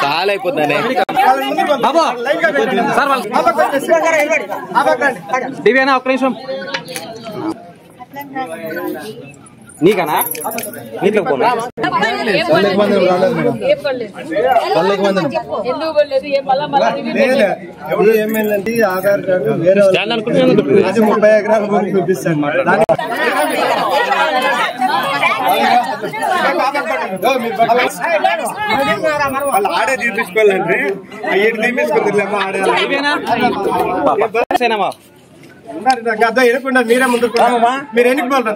చాలా అయిపోతుంది దివ్యానా ఒక్క నిమిషం నీకనా నీకు పోనా ఏమేంటంటే ఆధార్ కార్డు వేరే 30 ఎకరాల భూమి చూపిస్తాను ఆడే చూపించుకోవాలంటే అర్థం ఎనకుండా మీరే ముందు మీరు ఎన్నికలు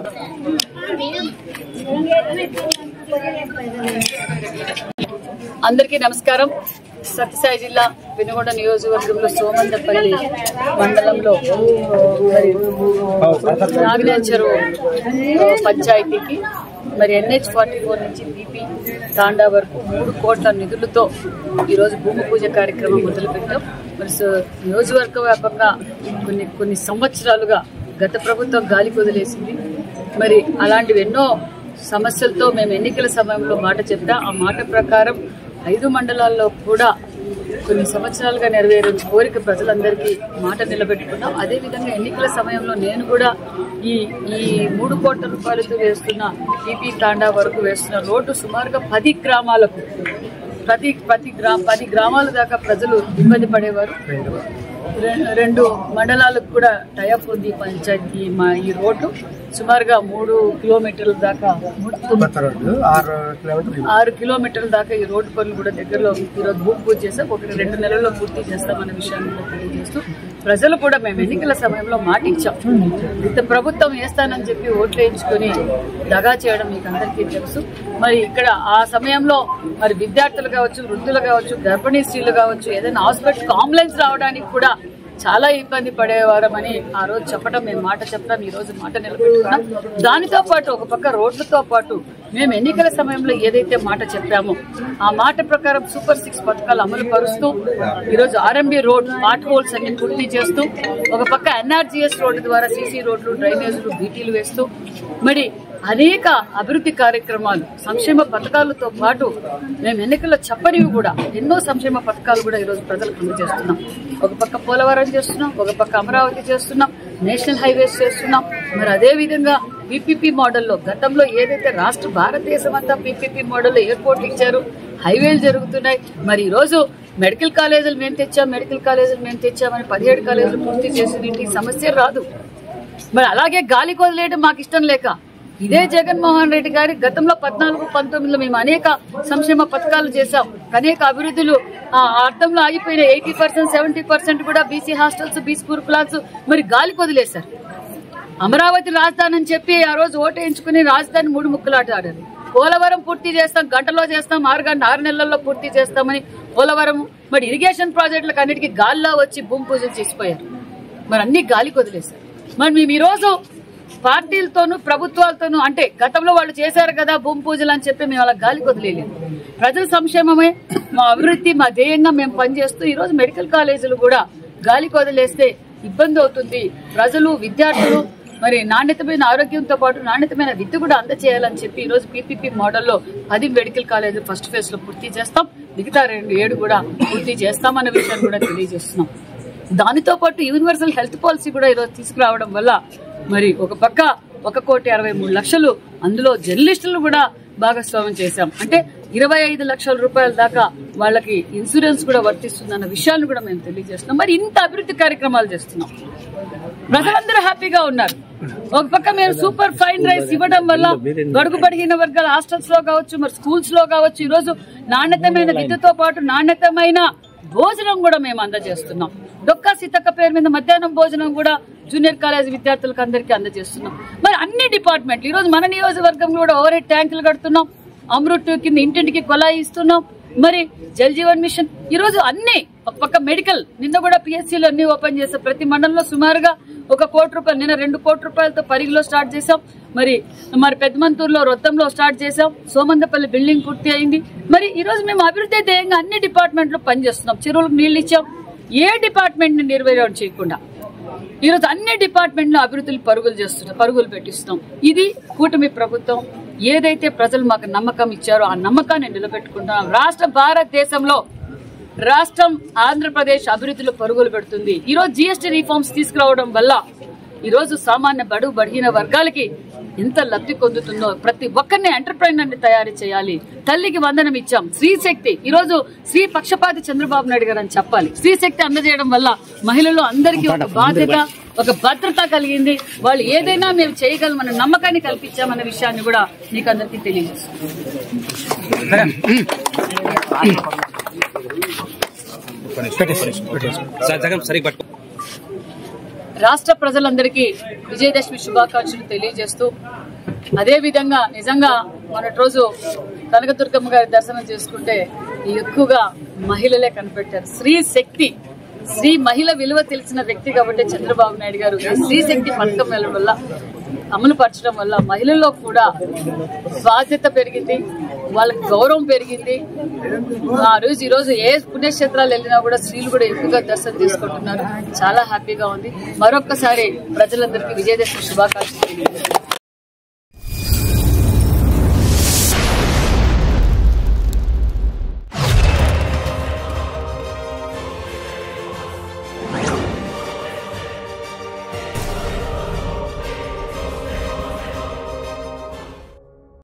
అందరికీ నమస్కారం. సత్యసాయి జిల్లా వెనుగొండ నియోజకవర్గంలో సోమందపల్లి మండలంలో నాగనేచరు పంచాయతీకి మరి NH44 నుంచి BP తాండా వరకు 3 కోట్ల నిధులతో ఈరోజు భూమి పూజ కార్యక్రమం మొదలుపెట్టాం. మరి నియోజకవర్గ వ్యాపకంగా కొన్ని సంవత్సరాలుగా గత ప్రభుత్వం గాలికి వదిలేసింది. మరి అలాంటివి ఎన్నో సమస్యలతో మేము ఎన్నికల సమయంలో మాట చెప్పా. ఆ మాట ప్రకారం 5 మండలాల్లో కూడా కొన్ని సంవత్సరాలుగా నెరవేరిన కోరిక ప్రజలందరికీ మాట నిలబెట్టుకున్నాం. అదేవిధంగా ఎన్నికల సమయంలో నేను కూడా ఈ 3 కోట్ల రూపాయలతో వేస్తున్న BP తాండా వరకు వేస్తున్న రోడ్డు సుమారుగా 10 గ్రామాలకు 10 గ్రామాల దాకా ప్రజలు ఇబ్బంది పడేవారు. 2 మండలాలకు కూడా టైఅప్ ఉంది పంచాయతీ. ఈ రోడ్డు సుమారుగా 3 కిలోమీటర్ల దాకా 6 కిలోమీటర్ల దాకా ఈ రోడ్డు పనులు కూడా దగ్గరలో ఈరోజు భూమి పూజ చేస్తాం. 1-2 నెలల్లో పూర్తి చేస్తామన్న విషయాన్ని కూడా తెలియజేస్తూ ప్రజలు కూడా మేము ఎన్నికల సమయంలో మాటిచ్చాం. ఇంత ప్రభుత్వం వేస్తానని చెప్పి ఓట్లు వేయించుకొని దగా చేయడం మీకు అందరికీ తెలుసు. మరి ఇక్కడ ఆ సమయంలో మరి విద్యార్థులు కావచ్చు, వృద్ధులు కావచ్చు, గర్భిణీ స్త్రీలు కావచ్చు, ఏదైనా హాస్పిటల్కి అంబులెన్స్ రావడానికి కూడా చాలా ఇబ్బంది పడేవారమని ఆ రోజు చెప్పడం, మేము మాట చెప్పడం, ఈ రోజు మాట నిలబెట్టుకున్నాం. దానితో పాటు ఒక పక్క రోడ్లతో పాటు మేము ఎన్నికల సమయంలో ఏదైతే మాట చెప్పామో ఆ మాట ప్రకారం సూపర్ 6 పథకాలు అమలు పరుస్తూ ఈరోజు RMB రోడ్ పార్ట్ హోల్స్ అన్ని పూర్తి చేస్తూ ఒక పక్క NRGS రోడ్డు ద్వారా CC రోడ్లు, డ్రైనేజీలు, BTలు వేస్తూ మరి అనేక అభివృద్ధి కార్యక్రమాలు, సంక్షేమ పథకాలతో పాటు మేము ఎన్నికల్లో చెప్పనివి కూడా ఎన్నో సంక్షేమ పథకాలు కూడా ఈరోజు ప్రజలకు అందజేస్తున్నాం. ఒక పక్క పోలవరం చేస్తున్నాం, ఒక పక్క అమరావతి చేస్తున్నాం, నేషనల్ హైవేస్ చేస్తున్నాం. మరి అదేవిధంగా PPP మోడల్లో గతంలో ఏదైతే రాష్ట్ర భారతదేశం అంతా PPP మోడల్లో ఎయిర్పోర్ట్ ఇచ్చారు, హైవేలు జరుగుతున్నాయి. మరి ఈరోజు మెడికల్ కాలేజీలు మేము తెచ్చామని 17 కాలేజీలు పూర్తి చేసిన సమస్య రాదు. మరి అలాగే గాలికి వదిలేయడం మాకు ఇష్టం లేక ఇదే జగన్మోహన్ రెడ్డి గారి గతంలో 14-19లో మేము అనేక సంక్షేమ పథకాలు చేశాం. అనేక అభివృద్ధులు అర్థంలో ఆగిపోయిన 80%, 70% కూడా BC హాస్టల్స్, BC గురుకులాస్ మరి గాలికి వదిలేశారు. అమరావతి రాజధాని అని చెప్పి ఆ రోజు ఓటు వేయించుకుని రాజధాని 3 ముక్కలాట ఆడారు. పోలవరం పూర్తి చేస్తాం, గంటలో చేస్తాం, 6 నెలల్లో పూర్తి చేస్తామని పోలవరం మరి ఇరిగేషన్ ప్రాజెక్టులకు అన్నిటికీ గాల్లో వచ్చి భూమి పూజలు చేసిపోయారు. మరి అన్ని గాలికి వదిలేశారు. మరి మేము ఈ రోజు పార్టీలతోనూ ప్రభుత్వాలతోనూ అంటే గతంలో వాళ్ళు చేశారు కదా భూమి పూజలు అని చెప్పి మేము అలా గాలికి వదిలేయలేదు. ప్రజల సంక్షేమమే మా అభివృద్ధి, మా ధ్యేయంగా మేము పనిచేస్తూ ఈరోజు మెడికల్ కాలేజీలు కూడా గాలికి వదిలేస్తే ఇబ్బంది అవుతుంది. ప్రజలు, విద్యార్థులు మరి నాణ్యతమైన ఆరోగ్యంతో పాటు నాణ్యతమైన విద్య కూడా అందజేయాలని చెప్పి ఈరోజు PPP మోడల్లో 10 మెడికల్ కాలేజీలు ఫస్ట్ ఫేజ్ లో పూర్తి చేస్తాం. మిగతా 7 కూడా పూర్తి చేస్తామన్న విషయాన్ని కూడా తెలియజేస్తున్నాం. దానితో పాటు యూనివర్సల్ హెల్త్ పాలసీ కూడా ఈరోజు తీసుకురావడం వల్ల మరి ఒక పక్క 1,63,00,000 అందులో జర్నలిస్టులను కూడా భాగస్వామ్యం చేశాం. అంటే 25 లక్షల రూపాయల దాకా వాళ్ళకి ఇన్సూరెన్స్ కూడా వర్తిస్తుందన్న విషయాన్ని కూడా మేము తెలియజేస్తున్నాం. మరి ఇంత అభివృద్ధి కార్యక్రమాలు చేస్తున్నాం, ప్రజలందరూ హ్యాపీగా ఉన్నారు. ఒక పక్క మేము సూపర్ ఫైన్ రైస్ ఇవ్వడం వల్ల బడుగు బడిగిన వర్గాల హాస్టల్స్ లో కావచ్చు, మరి స్కూల్స్ లో కావచ్చు, ఈ రోజు నాణ్యతమైన విద్యతో పాటు నాణ్యతమైన భోజనం కూడా మేము అందజేస్తున్నాం. డొక్కా సీతక్క పేరు మీద మధ్యాహ్నం భోజనం కూడా జూనియర్ కాలేజ్ విద్యార్థులకు అందరికీ అందజేస్తున్నాం. మరి అన్ని డిపార్ట్మెంట్లు ఈరోజు మన నియోజకవర్గంలో కూడా ఓవర్ హెడ్ ట్యాంకులు కడుతున్నాం, అమృత్ కింద ఇంటింటికి కొలాయి ఇస్తున్నాం, మరి జల్ జీవన్ మిషన్ ఈరోజు అన్ని. ఒక పక్క మెడికల్ నిన్న కూడా PSCలు అన్ని ఓపెన్ చేసాం. ప్రతి మండలంలో సుమారుగా 1 కోటి రూపాయలు, నిన్న 2 కోట్ల రూపాయలతో పరిగిలో స్టార్ట్ చేసాం. మరి పెద్దమంతూరులో, రొత్తంలో స్టార్ట్ చేసాం. సోమందపల్లి బిల్డింగ్ పూర్తి అయింది. మరి ఈ రోజు మేము అభివృద్ధి ధ్యేయంగా అన్ని డిపార్ట్మెంట్లు పనిచేస్తున్నాం. చెరువులకు నీళ్లు ఇచ్చాం, ఏ డిపార్ట్మెంట్ ని నిర్వహణ చేయకుండా ఈరోజు అన్ని డిపార్ట్మెంట్లు అభివృద్ధులు పరుగులు పెట్టిస్తున్నాం. ఇది కూటమి ప్రభుత్వం. ఏదైతే ప్రజలు మాకు నమ్మకం ఇచ్చారో ఆ నమ్మకాన్ని నిలబెట్టుకుంటున్నాం. రాష్ట్ర భారతదేశంలో రాష్ట్రం ఆంధ్రప్రదేశ్ అభివృద్ధిలో పరుగులు పెడుతుంది. ఈరోజు జీఎస్టీ రిఫార్మ్స్ తీసుకురావడం వల్ల ఈరోజు సామాన్య బలహీన వర్గాలకి ఎంత లబ్ధి పొందుతుందో ప్రతి ఒక్కరిని ఎంటర్ప్రైనర్ ని తయారు చేయాలి. తల్లికి వందనం ఇచ్చాం. స్త్రీ శక్తి ఈరోజు స్త్రీ పక్షపాతి చంద్రబాబు నాయుడు గారు అని చెప్పాలి. స్త్రీ శక్తి అందజేయడం వల్ల మహిళలు అందరికీ ఒక బాధ్యత, ఒక భద్రత కలిగింది. వాళ్ళు ఏదైనా మేము చేయగలమన్న నమ్మకాన్ని కల్పించామన్న విషయాన్ని కూడా మీకు అందరికీ తెలియజేస్తున్నాం. రాష్ట్ర ప్రజలందరికీ విజయదశమి శుభాకాంక్షలు తెలియజేస్తూ, అదే విధంగా నిజంగా మొన్నటి రోజు కనకదుర్గమ్మ గారి దర్శనం చేసుకుంటే ఎక్కువగా మహిళలే కనిపెట్టారు. స్త్రీ శక్తి, స్త్రీ మహిళ విలువ తెలిసిన వ్యక్తి కాబట్టి చంద్రబాబు నాయుడు గారు స్త్రీ శక్తి పథకం వల్ల అమలు పరచడం వల్ల మహిళల్లో కూడా బాధ్యత పెరిగింది, వాళ్ళకి గౌరవం పెరిగింది. ఈరోజు ఏ పుణ్యక్షేత్రాలు వెళ్ళినా కూడా స్త్రీలు కూడా ఎక్కువగా దర్శనం చేసుకుంటున్నారు. చాలా హ్యాపీగా ఉంది. మరొక్కసారి ప్రజలందరికీ విజయదశమి శుభాకాంక్షలు తెలియజేస్తున్నారు.